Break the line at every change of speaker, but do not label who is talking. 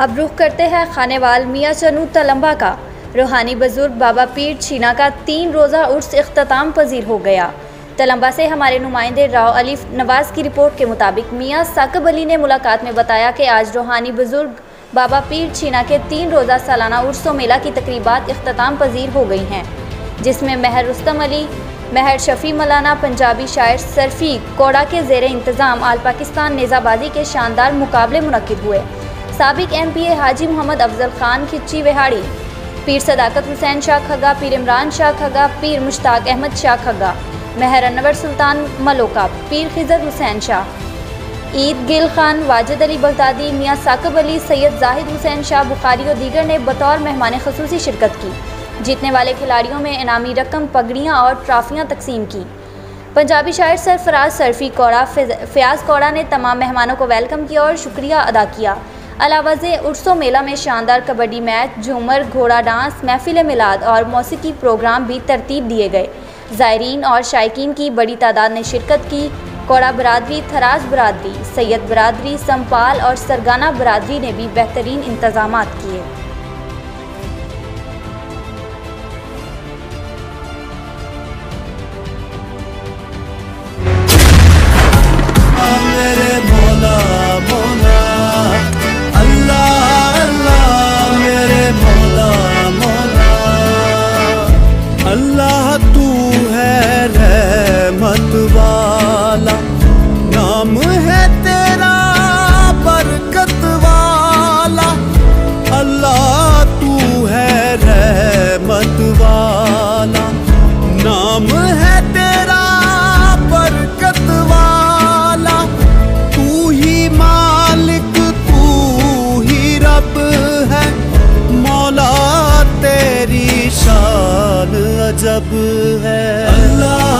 अब रुख करते हैं खानेवाल मियाँ चनू तलम्बा का। रूहानी बुजुर्ग बाबा पीर छीना का 3 रोज़ा उर्स इख्तिताम पजीर हो गया। तलम्बा से हमारे नुमाइंदे राव अली नवाज़ की रिपोर्ट के मुताबिक मियाँ साकिब अली ने मुलाकात में बताया कि आज रूहानी बुजुर्ग बाबा पीर छीना के 3 रोज़ा सालाना उर्स व मेला की तकरीबात इख्तिताम पजीर हो गई हैं, जिसमें महर रुस्तम अली, महर शफ़ी मौलाना, पंजाबी शायर सरफी कोड़ा के ज़ेर इंतज़ाम आल पाकिस्तान नेज़ाबाजी के शानदार मुकाबले मुनक्किद हुए। साबिक MPA हाजी मोहम्मद अफजल खान खिच्ची विहाड़ी, पीर सदाकत हुसैन शाह खगा, पीर इमरान शाह खगा, पीर मुश्ताक अहमद शाह खगा, महर अनवर सुल्तान मलोका, पीर खिजर हुसैन शाह, ईद गिल खान, वाजिद अली बगदादी, मियाँ साकिब अली, सैयद जाहिद हुसैन शाह बुखारी और दीगर ने बतौर मेहमान खसूसी शिरकत की। जीतने वाले खिलाड़ियों में इनामी रकम, पगड़ियाँ और ट्राफियाँ तकसीम की। पंजाबी शायर सरफराज सरफी कोड़ा, फयाज कोड़ा ने तमाम मेहमानों को वेलकम किया और शुक्रिया अदा किया। अलावा से उर्सो मेला में शानदार कबड्डी मैच, झूमर, घोड़ा डांस, महफिल मिलाद और मौसीकी प्रोग्राम भी तरतीब दिए गए। ज़ायरीन और शायकीन की बड़ी तादाद ने शिरकत की। कोड़ा बरादरी, थराज बरादरी, सैयद बरादरी, संपाल और सरगाना बरादरी ने भी बेहतरीन इंतजामात किए।
अल्लाह तू है रहमत वाला, नाम है तेरा बरकत वाला। अल्लाह तू है रहमत वाला, नाम है तेरा बरकत वाला। तू ही मालिक, तू ही रब है, मौला तेरी शान अजब है। अल्लाह